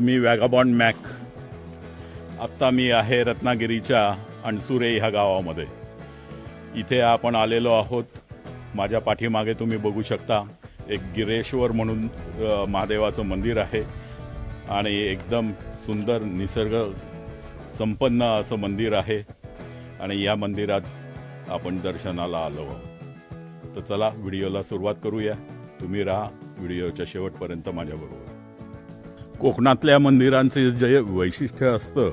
मी वॅगाबॉन्ड Mac. आत्ता मी आहे रत्नागिरीच्या अणसुरे ह्या गावामध्ये. इथे आपण आलेलो आहोत. माझ्या पाठीमागे तुम्ही बघू शकता एक गिरेश्वर म्हणून महादेवाचं मंदिर आहे आणि एकदम सुंदर निसर्ग संपन्न असं मंदिर आहे आणि या मंदिरात आपण दर्शनाला आलो आहोत. तर चला व्हिडिओला सुरुवात करूया. तुम्ही राहा व्हिडिओच्या शेवटपर्यंत माझ्याबरोबर. कोकणातल्या मंदिरांचे जे वैशिष्ट्य असतं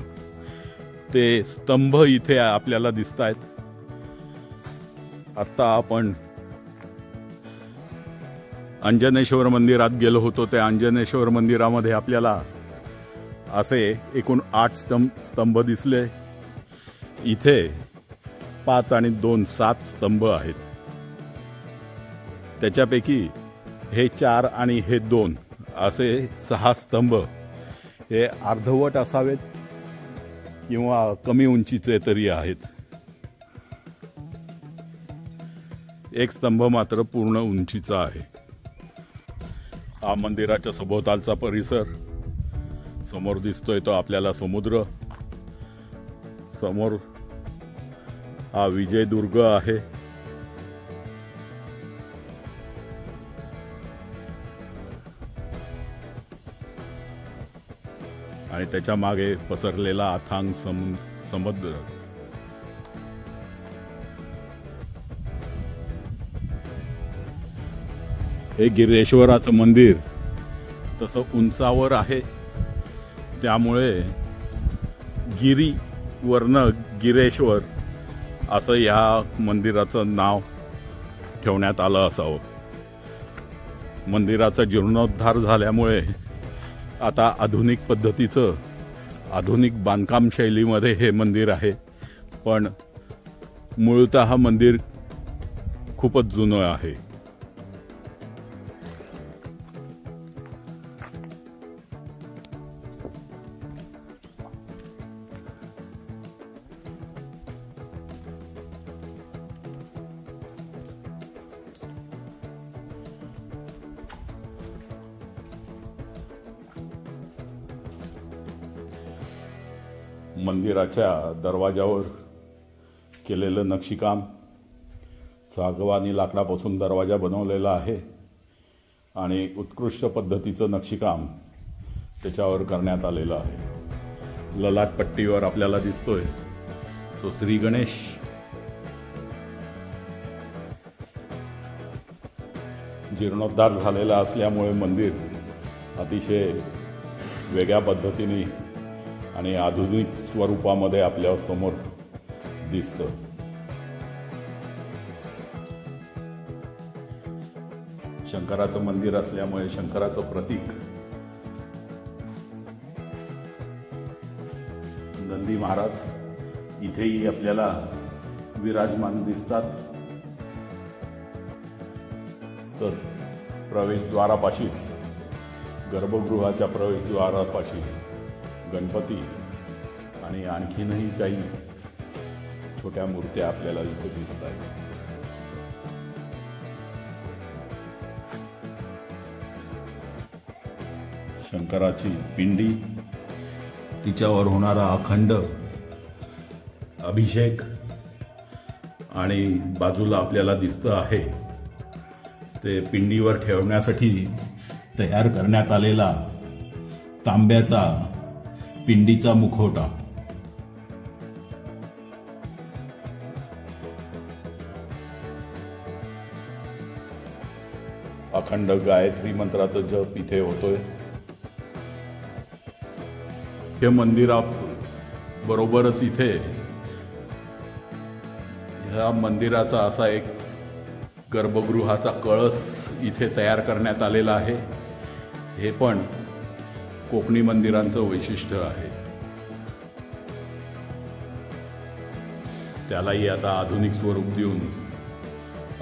ते स्तंभ इथे आपल्याला दिसत आहेत. आत्ता आपण अंजनेश्वर मंदिरात गेलो होतो. त्या अंजनेश्वर मंदिरामध्ये आपल्याला असे एकूण 8 स्तंभ दिसले. इथे 5 आणि 2 7 स्तंभ आहेत. त्याच्यापैकी हे 4 आणि हे 2 असे 6 स्तंभ हे अर्धवट असावेत किंवा कमी उंचीचे तरी आहेत. एक स्तंभ मात्र पूर्ण उंचीचा आहे. हा मंदिराच्या सभोवतालचा परिसर. समोर दिसतोय तो आपल्याला समुद्र. समोर हा विजयदुर्ग आहे. आणि त्याच्या मागे पसरलेला अथांग समुद्र. हे गिरेश्वराचं मंदिर तसं उंचावर आहे, त्यामुळे गिरीवरनं गिरेश्वर असं या मंदिराचं नाव ठेवण्यात आलं असावं. मंदिराचा जीर्णोद्धार झाल्यामुळे आता आधुनिक पद्धतीचं आधुनिक बांधकाम शैलीमध्ये हे मंदिर आहे. पण मूळतः हा मंदिर खूपच जुनं आहे. मंदिराच्या दरवाजावर केलेलं नक्षीकाम. सागवानी लाकडापासून दरवाजा बनवलेला आहे आणि उत्कृष्ट पद्धतीचं नक्षीकाम त्याच्यावर करण्यात आलेलं आहे. ललाट पट्टीवर आपल्याला दिसतोय तो श्री गणेश. जीर्णोद्धार झालेला असल्यामुळे मंदिर अतिशय वेगळ्या पद्धतीने आणि आधुनिक स्वरूपामध्ये आपल्या समोर दिसतं. शंकराचं मंदिर असल्यामुळे शंकराचं प्रतीक नंदी महाराज इथेही आपल्याला विराजमान दिसतात. तर प्रवेशद्वारापाशीच गर्भगृहाच्या प्रवेशद्वारापाशी गणपती आणि आणखीनही काही छोट्या मूर्त्या आपल्याला इथे दिसत आहेत. शंकराची पिंडी, तिच्यावर होणारा अखंड अभिषेक आणि बाजूला आपल्याला दिसतं आहे ते पिंडीवर ठेवण्यासाठी तयार करण्यात आलेला तांब्याचा पिंडीचा मुखवटा. अखंड गायत्री मंत्राचा जप इथे होतोय. हे मंदिराबरोबरच इथे ह्या मंदिराचा असा एक गर्भगृहाचा कळस इथे तयार करण्यात आलेला आहे. हे पण कोकणी मंदिरांचं वैशिष्ट्य आहे. त्यालाही आता आधुनिक स्वरूप देऊन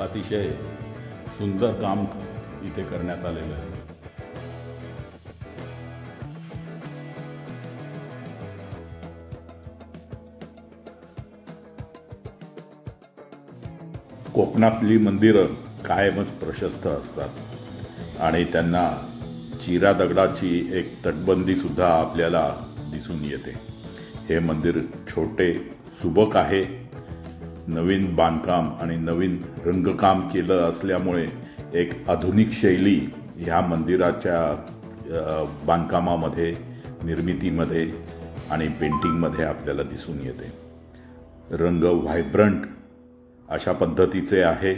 अतिशय सुंदर काम इथे करण्यात आलेलं आहे. कोकणातली मंदिरं कायमच प्रशस्त असतात आणि त्यांना चिरा दगडाची एक तटबंदी सुद्धा आपल्याला दिसून येते। हे मंदिर छोटे सुबक आहे। नवीन बांधकाम आणि नवीन रंगकाम केलं असल्यामुळे एक आधुनिक शैली ह्या मंदिराच्या बांधकामामध्ये, निर्मितीमध्ये आणि पेंटिंगमध्ये आपल्याला दिसून येते। रंग व्हायब्रंट अशा पद्धतीचे आहे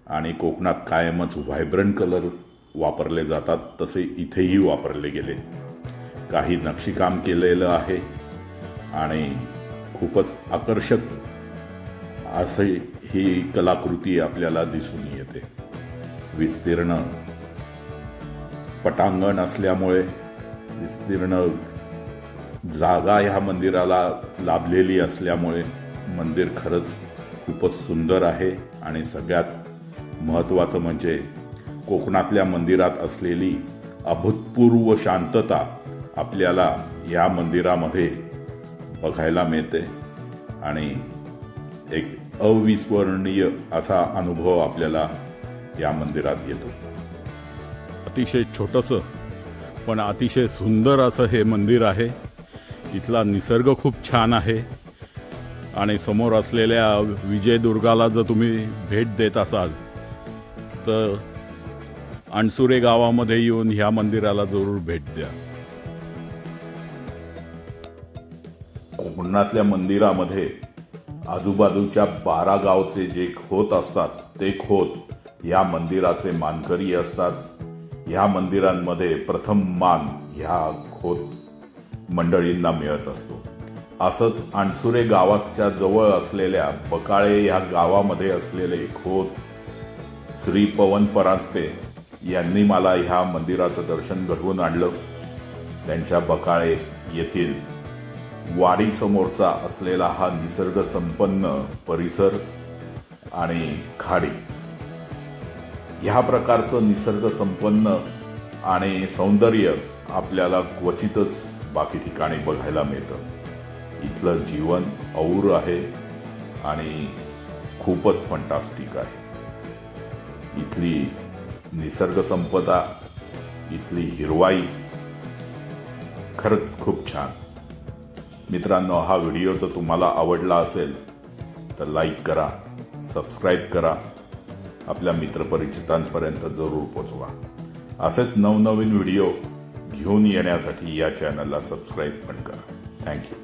आणि कोकणात कायमच व्हायब्रंट कलर वापरले जातात, तसे इथेही वापरले गेले। काही नक्षीकाम केलेलं आहे आणि खूपच आकर्षक असे ही कलाकृती आपल्याला दिसून येते। विस्तीर्ण पटांगण असल्यामुळे विस्तीर्ण जागा ह्या मंदिराला लाभलेली असल्यामुळे मंदिर खरंच खूपच सुंदर आहे। आणि सगळ्यात महत्त्वाचं म्हणजे कोकणातल्या मंदिरात असलेली अभूतपूर्व शांतता आपल्याला या मंदिरामध्ये बघायला मिळते आणि एक अविस्मरणीय असा अनुभव आपल्याला या मंदिरात येतो। अतिशय छोटंसं पण अतिशय सुंदर असं हे मंदिर आहे। इथला निसर्ग खूप छान आहे आणि समोर असलेल्या विजयदुर्गाला जर तुम्ही भेट देत असाल तर अणसुरे गावामध्ये येऊन ह्या मंदिराला जरूर भेट द्या। कोकणातल्या मंदिरामध्ये आजूबाजूच्या 12 गावचे जे खोत असतात ते खोत या मंदिराचे मानकरी असतात। ह्या मंदिरांमध्ये प्रथम मान ह्या खोत मंडळींना मिळत असतो। असंच अणसुरे गावाच्या जवळ असलेल्या बकाळे ह्या गावामध्ये असलेले खोत श्री पवन परांजपे यांनी मला ह्या मंदिराचं दर्शन घडवून आणलं। त्यांच्या बकाळे येथील वाडी समोरचा असलेला हा निसर्ग संपन्न परिसर आणि खाडी, ह्या प्रकारचं निसर्ग संपन्न आणि सौंदर्य आपल्याला क्वचितच बाकी ठिकाणी बघायला मिळतं। इथलं जीवन और आहे आणि खूपच फंटास्टिक आहे। इथली निसर्ग संपदा, इथली हिरवाई खरंच खूप छान। मित्रांनो, हा व्हिडिओ जर तुम्हाला आवडला असेल तर लाईक करा, सबस्क्राईब करा, आपल्या मित्रपरिचितांपर्यंत जरूर पोचवा। असेच नवनवीन व्हिडिओ घेऊन येण्यासाठी या चॅनलला सबस्क्राईब पण करा। थँक्यू।